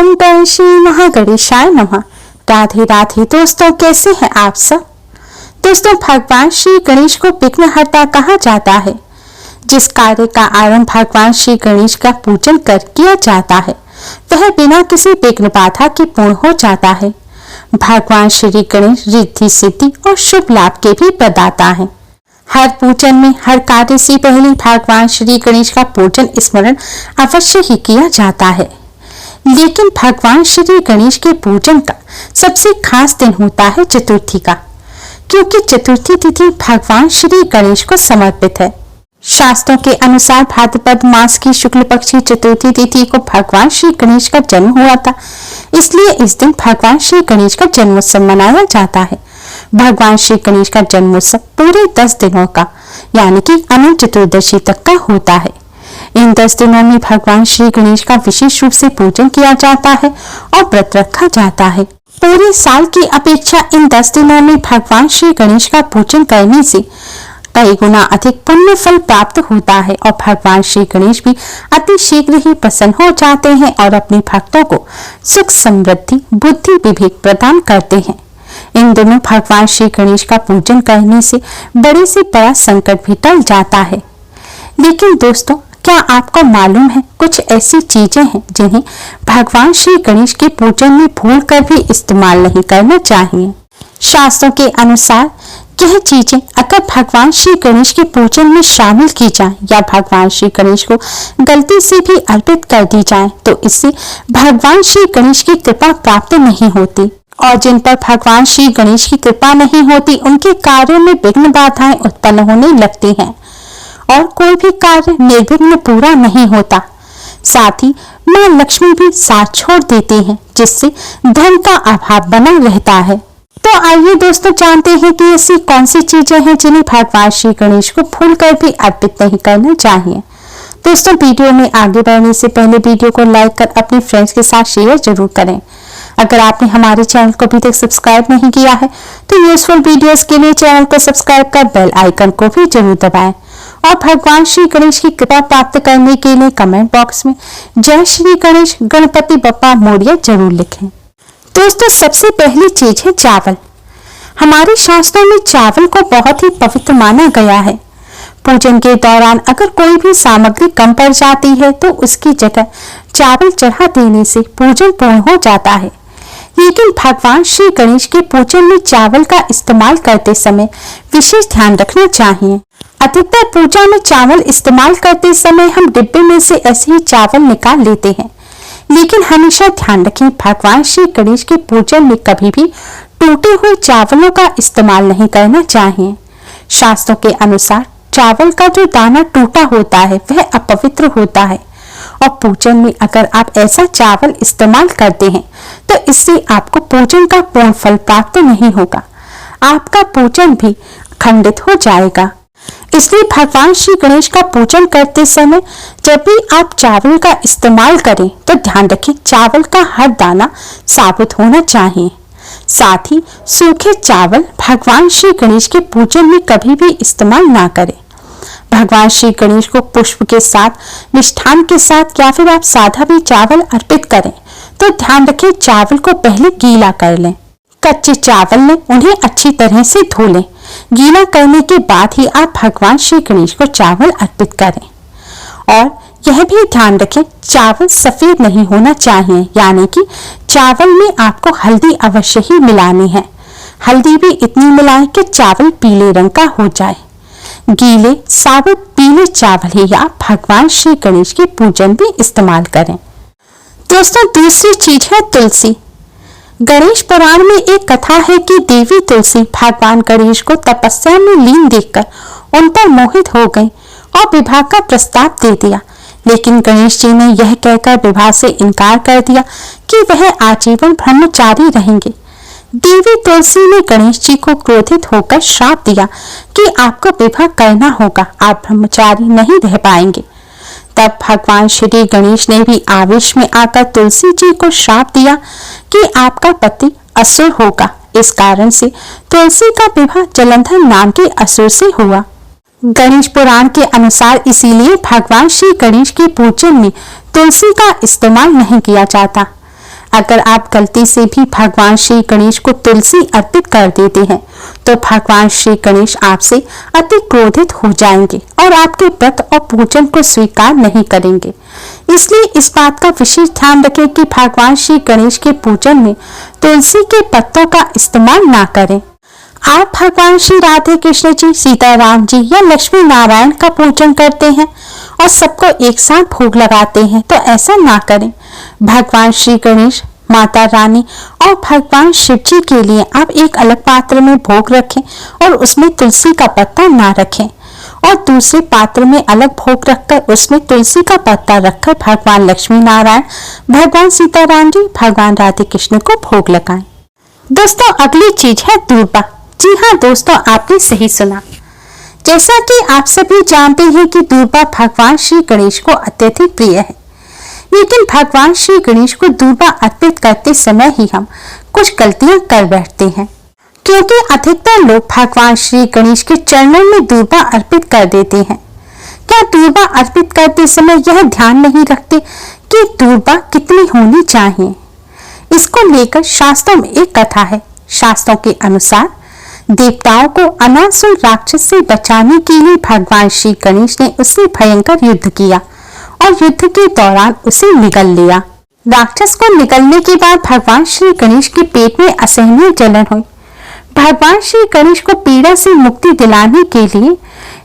ओम गण श्री महागणेशाय नमः। राधे राधे दोस्तों, कैसे हैं आप सब। दोस्तों, भगवान श्री गणेश को विघ्नहर्ता कहा जाता है। जिस कार्य का आरंभ भगवान श्री गणेश का पूजन कर किया जाता है वह बिना किसी विघ्न बाधा के पूर्ण हो जाता है। भगवान श्री गणेश रिद्धि सिद्धि और शुभ लाभ के भी प्रदाता हैं। हर पूजन में हर कार्य से पहले भगवान श्री गणेश का पूजन स्मरण अवश्य ही किया जाता है। लेकिन भगवान श्री गणेश के पूजन का सबसे खास दिन होता है चतुर्थी का, क्योंकि चतुर्थी तिथि भगवान श्री गणेश को समर्पित है। शास्त्रों के अनुसार भाद्रपद मास की शुक्ल पक्ष की चतुर्थी तिथि को भगवान श्री गणेश का जन्म हुआ था, इसलिए इस दिन भगवान श्री गणेश का जन्मोत्सव मनाया जाता है। भगवान श्री गणेश का जन्मोत्सव पूरे 10 दिनों का यानी कि अनंत चतुर्दशी तक का होता है। इन 10 दिनों में भगवान श्री गणेश का विशेष रूप से पूजन किया जाता है और व्रत रखा जाता है। पूरे साल की अपेक्षा इन 10 दिनों में भगवान श्री गणेश का पूजन करने से कई गुना अधिक पुण्य फल प्राप्त होता है और भगवान श्री गणेश भी अति शीघ्र ही प्रसन्न हो जाते हैं और अपने भक्तों को सुख समृद्धि बुद्धि विवेक प्रदान करते हैं। इन दिनों भगवान श्री गणेश का पूजन करने से बड़े से बड़ा संकट भी टल जाता है। लेकिन दोस्तों, क्या आपको मालूम है कुछ ऐसी चीजें हैं जिन्हें भगवान श्री गणेश के पूजन में भूलकर भी इस्तेमाल नहीं करना चाहिए। शास्त्रों के अनुसार यह चीजें अगर भगवान श्री गणेश के पूजन में शामिल की जाएं या भगवान श्री गणेश को गलती से भी अर्पित कर दी जाएं तो इससे भगवान श्री गणेश की कृपा प्राप्त नहीं होती और जिन पर भगवान श्री गणेश की कृपा नहीं होती उनके कार्यों में विघ्न बाधाएं उत्पन्न होने लगती हैं और कोई भी कार्य निर्विघ्न पूरा नहीं होता। साथ ही मां लक्ष्मी भी साथ छोड़ देती हैं, जिससे धन का अभाव बना रहता है। तो आइए दोस्तों, जानते हैं कि ऐसी कौन सी चीजें हैं जिन्हें भगवान श्री गणेश को भूलकर भी अर्पित नहीं करना चाहिए। दोस्तों, वीडियो में आगे बढ़ने से पहले वीडियो को लाइक कर अपने फ्रेंड्स के साथ शेयर जरूर करें। अगर आपने हमारे चैनल को अभी तक सब्सक्राइब नहीं किया है तो यूजफुल वीडियोस के लिए चैनल को सब्सक्राइब कर बेल आइकन को भी जरूर दबाएं और भगवान श्री गणेश की कृपा प्राप्त करने के लिए कमेंट बॉक्स में जय श्री गणेश गणपति बप्पा मोरया जरूर लिखें। दोस्तों, सबसे पहली चीज है चावल। हमारे शास्त्रों में चावल को बहुत ही पवित्र माना गया है। पूजन के दौरान अगर कोई भी सामग्री कम पड़ जाती है तो उसकी जगह चावल चढ़ा देने से पूजन पूर्ण हो जाता है। लेकिन भगवान श्री गणेश के पूजन में चावल का इस्तेमाल करते समय विशेष ध्यान रखना चाहिए। अधिकतर पूजा में चावल इस्तेमाल करते समय हम डिब्बे में से ऐसे ही चावल निकाल लेते हैं, लेकिन हमेशा ध्यान रखें भगवान श्री गणेश के पूजन में कभी भी टूटे हुए चावलों का इस्तेमाल नहीं करना चाहिए। शास्त्रों के अनुसार चावल का जो दाना टूटा होता है वह अपवित्र होता है और पूजन में अगर आप ऐसा चावल इस्तेमाल करते हैं तो इससे आपको पूजन का पूर्ण फल प्राप्त नहीं होगा, आपका पूजन भी खंडित हो जाएगा। इसलिए भगवान श्री गणेश का पूजन करते समय जब भी आप चावल का इस्तेमाल करें तो ध्यान रखें चावल का हर दाना साबुत होना चाहिए। साथ ही सूखे चावल भगवान श्री गणेश के पूजन में कभी भी इस्तेमाल ना करें। भगवान श्री गणेश को पुष्प के साथ, मिष्ठान के साथ या फिर आप सादा भी चावल अर्पित करें तो ध्यान रखें चावल को पहले गीला कर लें। कच्चे चावल में उन्हें अच्छी तरह से धो लें। गीला करने के बाद ही आप भगवान श्री गणेश को चावल अर्पित करें और यह भी ध्यान रखें चावल सफेद नहीं होना चाहिए, यानी कि चावल में आपको हल्दी अवश्य ही मिलानी है। हल्दी भी इतनी मिलाएं कि चावल पीले रंग का हो जाए। गीले साबुत पीले चावल ही आप भगवान श्री गणेश के पूजन में इस्तेमाल करें। दोस्तों, दूसरी चीज है तुलसी। गणेश पुराण में एक कथा है कि देवी तुलसी भगवान गणेश को तपस्या में लीन देखकर उन पर मोहित हो गई और विवाह का प्रस्ताव दे दिया। लेकिन गणेश जी ने यह कहकर विवाह से इनकार कर दिया कि वह आजीवन ब्रह्मचारी रहेंगे। देवी तुलसी ने गणेश जी को क्रोधित होकर श्राप दिया कि आपको विवाह करना होगा, आप ब्रह्मचारी नहीं रह पाएंगे। तब भगवान श्री गणेश ने भी आवेश में आकर तुलसी जी को श्राप दिया कि आपका पति असुर होगा। इस कारण से तुलसी का विवाह जलंधर नाम के असुर से हुआ। गणेश पुराण के अनुसार इसीलिए भगवान श्री गणेश के पूजन में तुलसी का इस्तेमाल नहीं किया जाता। अगर आप गलती से भी भगवान श्री गणेश को तुलसी अर्पित कर देते हैं तो भगवान श्री गणेश आपसे अति क्रोधित हो जाएंगे और आपके व्रत और पूजन को स्वीकार नहीं करेंगे। इसलिए इस बात का विशेष ध्यान रखें कि भगवान श्री गणेश के पूजन में तुलसी के पत्तों का इस्तेमाल ना करें। आप भगवान श्री राधे कृष्ण जी, सीताराम जी या लक्ष्मी नारायण का पूजन करते हैं और सबको एक साथ भोग लगाते हैं तो ऐसा ना करें। भगवान श्री गणेश, माता रानी और भगवान शिव जी के लिए आप एक अलग पात्र में भोग रखें और उसमें तुलसी का पत्ता ना रखें और दूसरे पात्र में अलग भोग रखकर उसमें तुलसी का पत्ता रखकर भगवान लक्ष्मी नारायण, भगवान सीताराम जी, भगवान राधे कृष्ण को भोग लगाएं। दोस्तों, अगली चीज है दूर्वा। जी हाँ दोस्तों, आपने सही सुना। जैसा कि आप सभी जानते हैं कि दूर्वा भगवान श्री गणेश को अत्यधिक प्रिय है, लेकिन भगवान श्री गणेश को दूर्वा अर्पित करते समय ही हम कुछ गलतियां कर बैठते हैं, क्योंकि अधिकतर लोग भगवान श्री गणेश के चरणों में दूर्वा अर्पित कर देते हैं। क्या दूर्वा अर्पित करते समय यह ध्यान नहीं रखते कि दूर्वा कितनी होनी चाहिए? इसको लेकर शास्त्रों में एक कथा है। शास्त्रों के अनुसार देवताओं को अनासुर राक्षस से बचाने के लिए भगवान श्री गणेश ने उससे भयंकर युद्ध किया और युद्ध के दौरान उसे निगल लिया। राक्षस को निगलने के बाद भगवान श्री गणेश के पेट में असहनीय जलन हुई। भगवान श्री गणेश को पीड़ा से मुक्ति दिलाने के लिए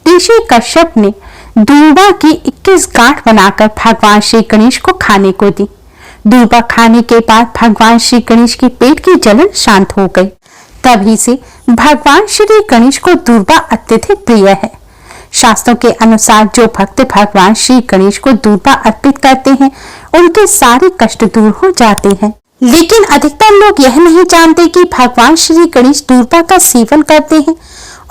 ऋषि कश्यप ने दूर्वा की 21 गांठ बनाकर भगवान श्री गणेश को खाने को दी। दूर्वा खाने के बाद भगवान श्री गणेश के पेट की जलन शांत हो गई। तभी से भगवान श्री गणेश को दूर्वा अत्यधिक प्रिय है। शास्त्रों के अनुसार जो भक्त भगवान श्री गणेश को दूर्वा अर्पित करते हैं उनके सारे कष्ट दूर हो जाते हैं। लेकिन अधिकतर लोग यह नहीं जानते कि भगवान श्री गणेश दूर्वा का सेवन करते हैं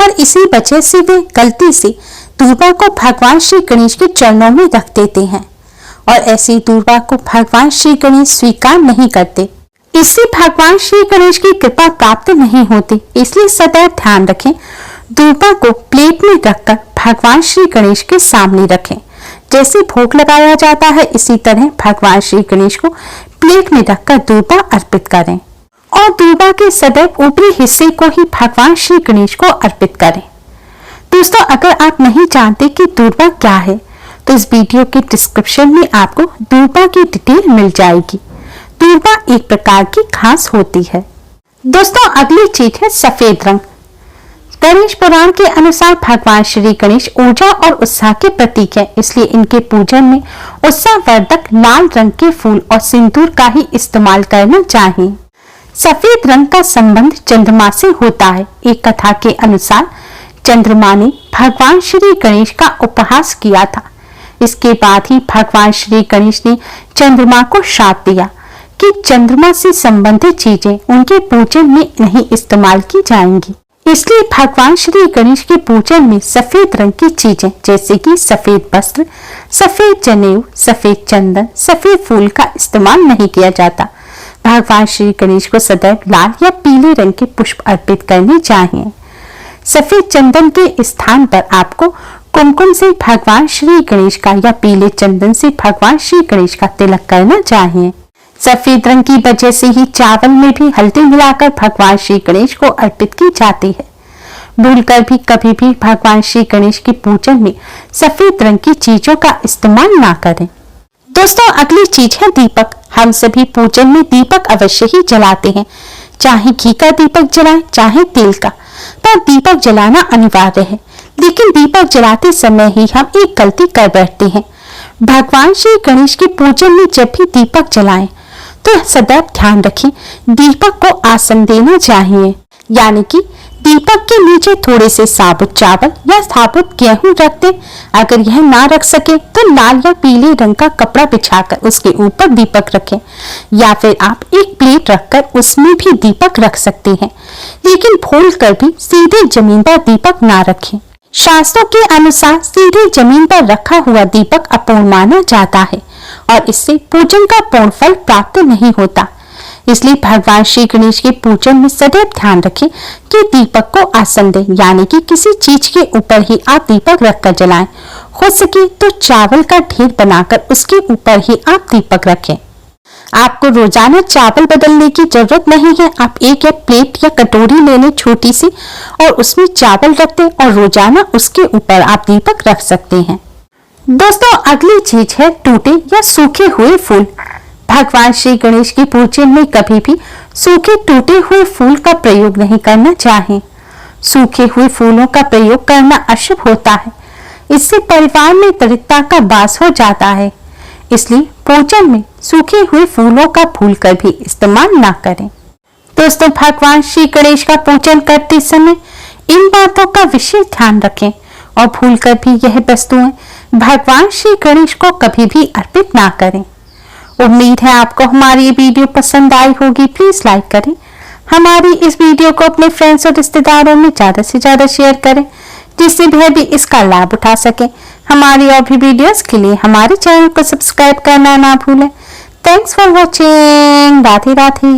और इसी वजह से वे गलती से दूर्वा को भगवान श्री गणेश के चरणों में रख देते हैं और ऐसी दूर्वा को भगवान श्री गणेश स्वीकार नहीं करते। इससे भगवान श्री गणेश की कृपा प्राप्त नहीं होती। इसलिए सदैव ध्यान रखें, दूर्वा को प्लेट में रखकर भगवान श्री गणेश के सामने रखें। जैसे भोग लगाया जाता है इसी तरह भगवान श्री गणेश को प्लेट में रखकर दूर्वा अर्पित करें और दूर्वा के सदैव ऊपरी हिस्से को ही भगवान श्री गणेश को अर्पित करें। दोस्तों, अगर आप नहीं जानते कि दूर्वा क्या है तो इस वीडियो के डिस्क्रिप्शन में आपको दूर्वा की डिटेल मिल जाएगी। दूर्वा एक प्रकार की घास होती है। दोस्तों, अगली चीज है सफेद रंग। गणेश पुराण के अनुसार भगवान श्री गणेश ऊर्जा और उत्साह के प्रतीक है, इसलिए इनके पूजन में उत्साहवर्धक लाल रंग के फूल और सिंदूर का ही इस्तेमाल करना चाहिए। सफेद रंग का संबंध चंद्रमा से होता है। एक कथा के अनुसार चंद्रमा ने भगवान श्री गणेश का उपहास किया था। इसके बाद ही भगवान श्री गणेश ने चंद्रमा को श्राप दिया कि चंद्रमा से संबंधित चीजें उनके पूजन में नहीं इस्तेमाल की जाएंगी। इसलिए भगवान श्री गणेश के पूजन में सफेद रंग की चीजें जैसे कि सफेद वस्त्र, सफेद जनेऊ, सफेद चंदन, सफेद फूल का इस्तेमाल नहीं किया जाता। भगवान श्री गणेश को सदैव लाल या पीले रंग के पुष्प अर्पित करने चाहिए। सफेद चंदन के स्थान पर आपको कुमकुम से भगवान श्री गणेश का या पीले चंदन से भगवान श्री गणेश का तिलक करना चाहिए। सफेद रंग की वजह से ही चावल में भी हल्दी मिलाकर भगवान श्री गणेश को अर्पित की जाती है। भूलकर भी कभी भी भगवान श्री गणेश के पूजन में सफेद रंग की चीजों का इस्तेमाल ना करें। दोस्तों, अगली चीज है दीपक। हम सभी पूजन में दीपक अवश्य ही जलाते हैं, चाहे घी का दीपक जलाएं चाहे तेल का, पर दीपक जलाना अनिवार्य है। लेकिन दीपक जलाते समय ही हम एक गलती कर बैठते हैं। भगवान श्री गणेश के पूजन में जब भी दीपक जलाएं तो सदैव ध्यान रखें दीपक को आसन देना चाहिए, यानी कि दीपक के नीचे थोड़े से साबुत चावल या साबुत गेहूं रख दें। अगर यह ना रख सके तो लाल या पीले रंग का कपड़ा बिछाकर उसके ऊपर दीपक रखें, या फिर आप एक प्लेट रखकर उसमें भी दीपक रख सकते हैं। लेकिन भूलकर भी सीधे जमीन पर दीपक ना रखें। शास्त्रों के अनुसार सीधे जमीन पर रखा हुआ दीपक अपूर्ण माना जाता है और इससे पूजन का पूर्ण फल प्राप्त नहीं होता। इसलिए भगवान श्री गणेश के पूजन में सदैव ध्यान रखें कि दीपक को आसन दें, यानी कि किसी चीज के ऊपर ही आप दीपक रखकर जलाएं। हो सके तो चावल का ढेर बनाकर उसके ऊपर ही आप दीपक रखें। आपको रोजाना चावल बदलने की जरूरत नहीं है। आप एक प्लेट या कटोरी ले लें छोटी सी और उसमें चावल रख दें और रोजाना उसके ऊपर आप दीपक रख सकते हैं। दोस्तों, अगली चीज है टूटे या सूखे हुए फूल। भगवान श्री गणेश की पूजन में कभी भी सूखे टूटे हुए फूल का प्रयोग नहीं करना चाहिए। सूखे हुए फूलों का प्रयोग करना अशुभ होता है। इससे परिवार में दरिद्रता का वास हो जाता है। इसलिए पूजन में सूखे हुए फूलों का भूलकर भी इस्तेमाल ना करें। दोस्तों, भगवान श्री गणेश का पूजन करते समय इन बातों का विशेष ध्यान रखें और भूलकर भी यह वस्तुएं भगवान श्री गणेश को कभी भी अर्पित ना करें। उम्मीद है आपको हमारी ये वीडियो पसंद आई होगी। प्लीज लाइक करें, हमारी इस वीडियो को अपने फ्रेंड्स और रिश्तेदारों में ज्यादा से ज्यादा शेयर करें, जिससे वह भी इसका लाभ उठा सके। हमारी और भी वीडियोस के लिए हमारे चैनल को सब्सक्राइब करना ना भूलें। Thanks for watching. Radhe Radhe.